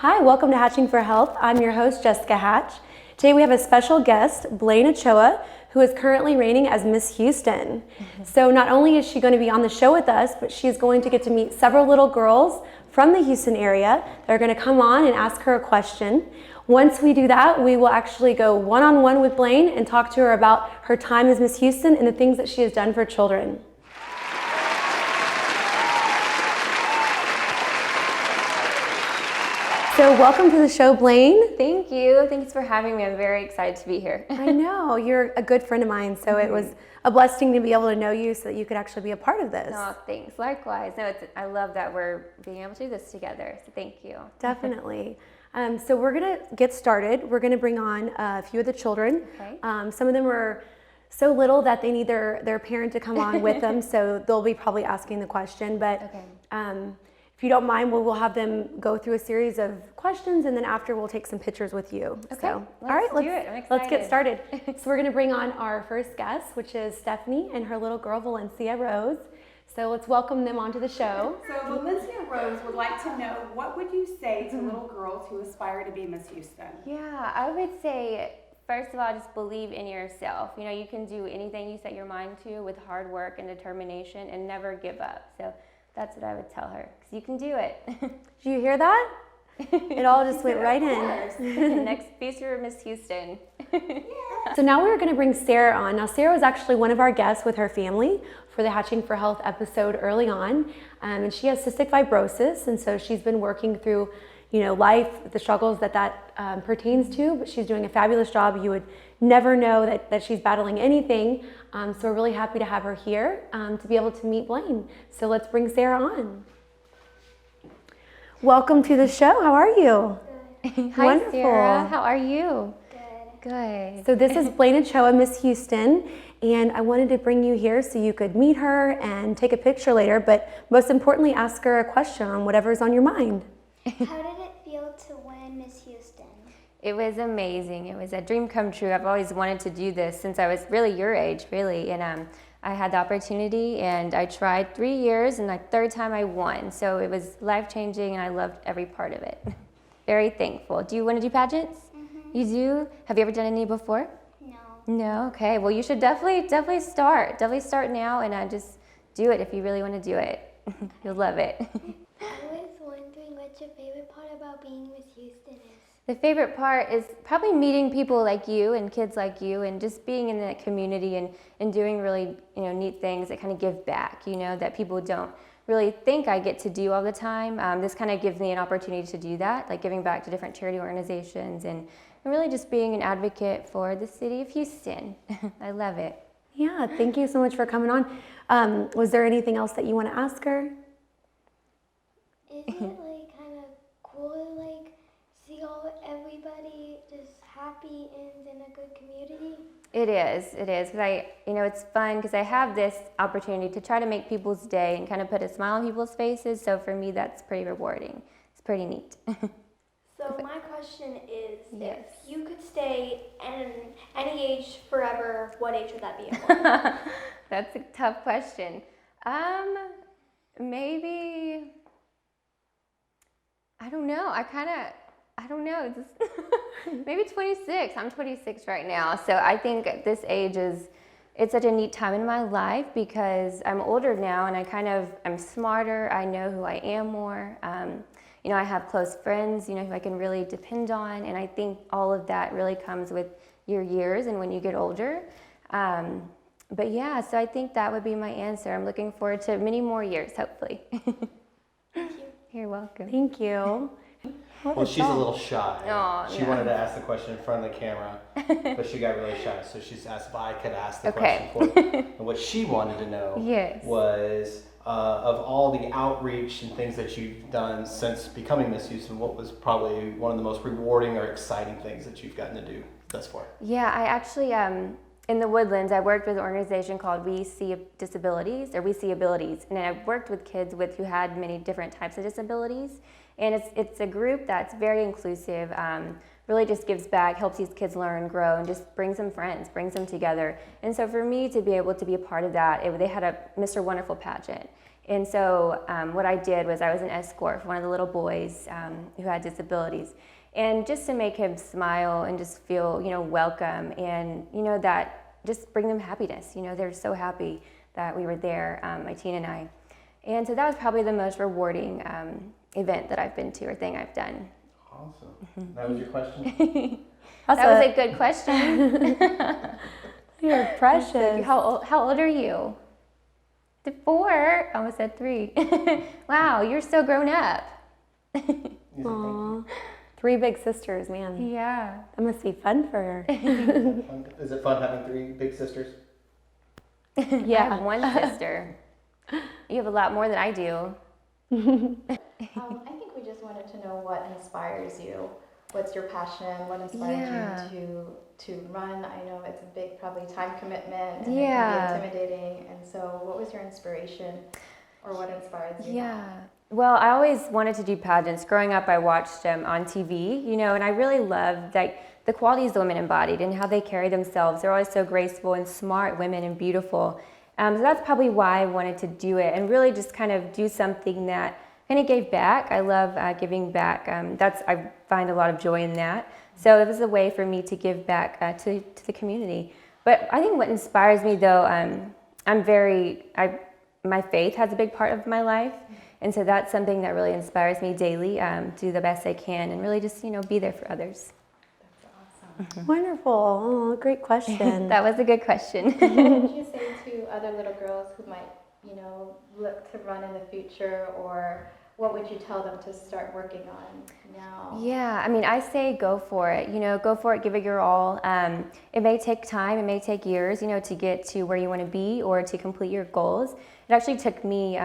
Hi, welcome to Hatching for Health. I'm your host, Jessica Hatch. Today we have a special guest, Blaine Ochoa, who is currently reigning as Miss Houston. So not only is she going to be on the show with us, but she's going to get to meet several little girls from the Houston area that are going to come on and ask her a question. Once we do that, we will actually go one-on-one with Blaine and talk to her about her time as Miss Houston and the things that she has done for children. So welcome to the show, Blaine. Thank you. Thanks for having me. I'm very excited to be here. I know. You're a good friend of mine, so it was a blessing to be able to know you so that you could actually be a part of this. Oh, thanks. Likewise. No, I love that we're being able to do this together, so thank you. Definitely. So we're going to get started. We're going to bring on a few of the children. Okay. Some of them are so little that they need their parent to come on with them, so they'll be probably asking the question. But Okay. if you don't mind, we'll have them go through a series of questions, and then after we'll take some pictures with you. Okay, So, let's all right, do it. I'm let's get excited. started. So we're going to bring on our first guest, which is Stephanie and her little girl, Valencia Rose. So let's welcome them onto the show. So Valencia Rose would like to know, what would you say to little girls who aspire to be Miss Houston? Yeah, I would say, first of all, just believe in yourself. You know, you can do anything you set your mind to with hard work and determination and never give up. So that's what I would tell her, because you can do it. Do you hear that? It all just went right in. Next future Miss Houston. So now we're going to bring Sarah on. Now Sarah was actually one of our guests with her family for the Hatching for Health episode early on, and she has cystic fibrosis, and so she's been working through, life, the struggles that pertains to. But she's doing a fabulous job. You would never know that she's battling anything. So we're really happy to have her here to be able to meet Blaine. So let's bring Sarah on. Welcome to the show. How are you? Good. Hi, Wonderful. Sarah. How are you? Good. Good. So this is Blaine Ochoa, Miss Houston, and I wanted to bring you here so you could meet her and take a picture later, but most importantly, ask her a question on whatever's on your mind. How did it feel to win Miss Houston? It was amazing. It was a dream come true. I've always wanted to do this since I was really your age, really. And I had the opportunity, and I tried 3 years, and the third time I won. So it was life-changing, and I loved every part of it. Very thankful. Do you want to do pageants? Mm-hmm. You do? Have you ever done any before? No. No? Okay. Well, you should definitely start. Definitely start now, and just do it if you really want to do it. You'll love it. I was wondering what your favorite part about being Miss Houston is. The favorite part is probably meeting people like you and kids like you, and just being in that community and doing really neat things that kind of give back, that people don't really think I get to do all the time. This kind of gives me an opportunity to do that, like giving back to different charity organizations and really just being an advocate for the city of Houston. I love it. Yeah, thank you so much for coming on. Was there anything else that you want to ask her? Is it like kind of cool to like see everybody just happy and in a good community? It is, because it's fun because I have this opportunity to try to make people's day and kind of put a smile on people's faces. So for me, that's pretty rewarding. It's pretty neat. So my question is, Yes. if you could stay any age forever, what age would that be? That's a tough question. Maybe, I don't know. I don't know. Maybe 26. I'm 26 right now. So I think at this age it's such a neat time in my life because I'm older now and I'm smarter. I know who I am more. I have close friends, who I can really depend on. And I think all of that really comes with your years and when you get older. But yeah, so I think that would be my answer. I'm looking forward to many more years, hopefully. Thank you. You're welcome. Thank you. Well, she's a little shy. Aw, She no. wanted to ask the question in front of the camera, but she got really shy. So she's asked if I could ask the Okay. question for her. And what she wanted to know Yes. was, of all the outreach and things that you've done since becoming Miss Houston, what was probably one of the most rewarding or exciting things that you've gotten to do thus far? Yeah, I actually, in the Woodlands, I worked with an organization called We See Disabilities, or We See Abilities, and I worked with kids who had many different types of disabilities, and it's a group that's very inclusive, really just gives back, helps these kids learn, grow, and just brings them friends, brings them together. And so for me to be able to be a part of that, they had a Mr. Wonderful pageant, And so what I did was I was an escort for one of the little boys who had disabilities. And just to make him smile and just feel, welcome and, that just bring them happiness. They're so happy that we were there, my teen and I. And so that was probably the most rewarding event that I've been to or thing I've done. Awesome. That was your question? That was a good question. You're precious. How old are you? 4. I almost said 3. Wow, you're so grown up. Aw, 3 big sisters, man. Yeah. That must be fun for her. Is it fun having 3 big sisters? I have Yeah. one sister. You have a lot more than I do. I think we just wanted to know what inspires you. What's your passion? What inspires you to run? I know it's a big, probably time commitment, and it can be intimidating. And so, what was your inspiration, or what inspired you? Yeah. Well, I always wanted to do pageants. Growing up, I watched them on TV, and I really loved the qualities the women embodied and how they carry themselves. They're always so graceful and smart women and beautiful. So that's probably why I wanted to do it and really just kind of do something that kind of gave back. I love giving back. I find a lot of joy in that. So it was a way for me to give back to the community. But I think what inspires me, though, my faith has a big part of my life. And so that's something that really inspires me daily, to do the best I can and really just, be there for others. That's awesome. Wonderful. Oh, great question. That was a good question. What would you say to other little girls who might, look to run in the future, or what would you tell them to start working on now? Yeah, I say go for it. Go for it, give it your all. It may take time, it may take years, to get to where you want to be or to complete your goals. It actually took me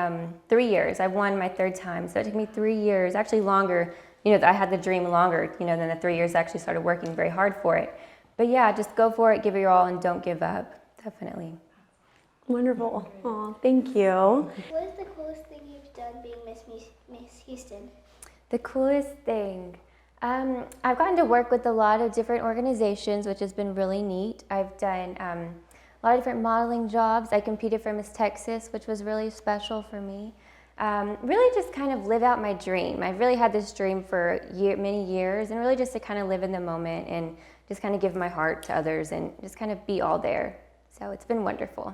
3 years. I won my 3rd time, so it took me 3 years, actually longer. I had the dream longer, than the 3 years I actually started working very hard for it. But yeah, just go for it, give it your all, and don't give up. Definitely. Wonderful. Oh, thank you. What is the coolest thing you've done being Miss Houston? The coolest thing. I've gotten to work with a lot of different organizations, which has been really neat. I've done a lot of different modeling jobs. I competed for Miss Texas, which was really special for me. Really just kind of live out my dream. I've really had this dream for many years, and really just to kind of live in the moment and just kind of give my heart to others and just kind of be all there. So it's been wonderful.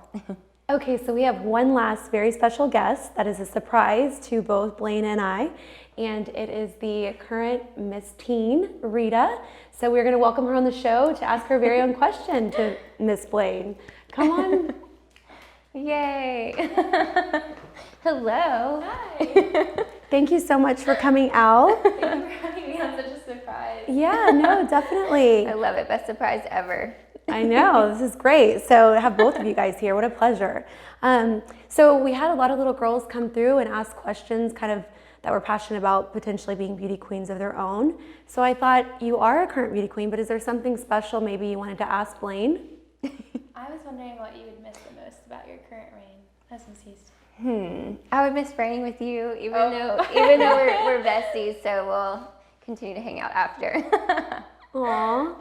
Okay, so we have one last very special guest that is a surprise to both Blaine and I, and it is the current Miss Teen, Rita. So we're going to welcome her on the show to ask her very own question to Miss Blaine. Come on. Yay! Hello. Hi. Thank you so much for coming out. Thank you for having me on such a surprise. Yeah, no, definitely. I love it. Best surprise ever. I know, this is great. So to have both of you guys here, what a pleasure. So we had a lot of little girls come through and ask questions kind of that were passionate about potentially being beauty queens of their own. So I thought, you are a current beauty queen, but is there something special maybe you wanted to ask Blaine? I was wondering what you would miss the most about your current reign as Miss Houston. I would miss training with you, even though we're besties. So we'll continue to hang out after. Aw.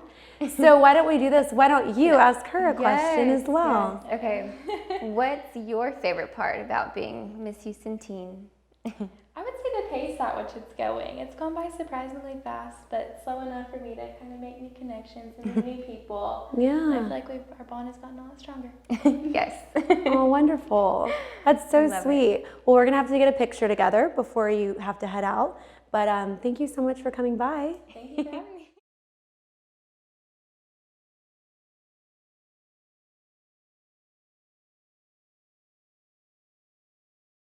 So why don't we do this? Why don't you ask her a question as well? Yes. Okay. What's your favorite part about being Miss Houston Teen? I would say the pace at which it's going. It's gone by surprisingly fast, but slow enough for me to kind of make new connections and meet new people. And I Yeah. feel like our bond has gotten a lot stronger. Yes. Oh, wonderful. That's so love sweet. Well, we're going to have to get a picture together before you have to head out. But thank you so much for coming by. Thank you for having me.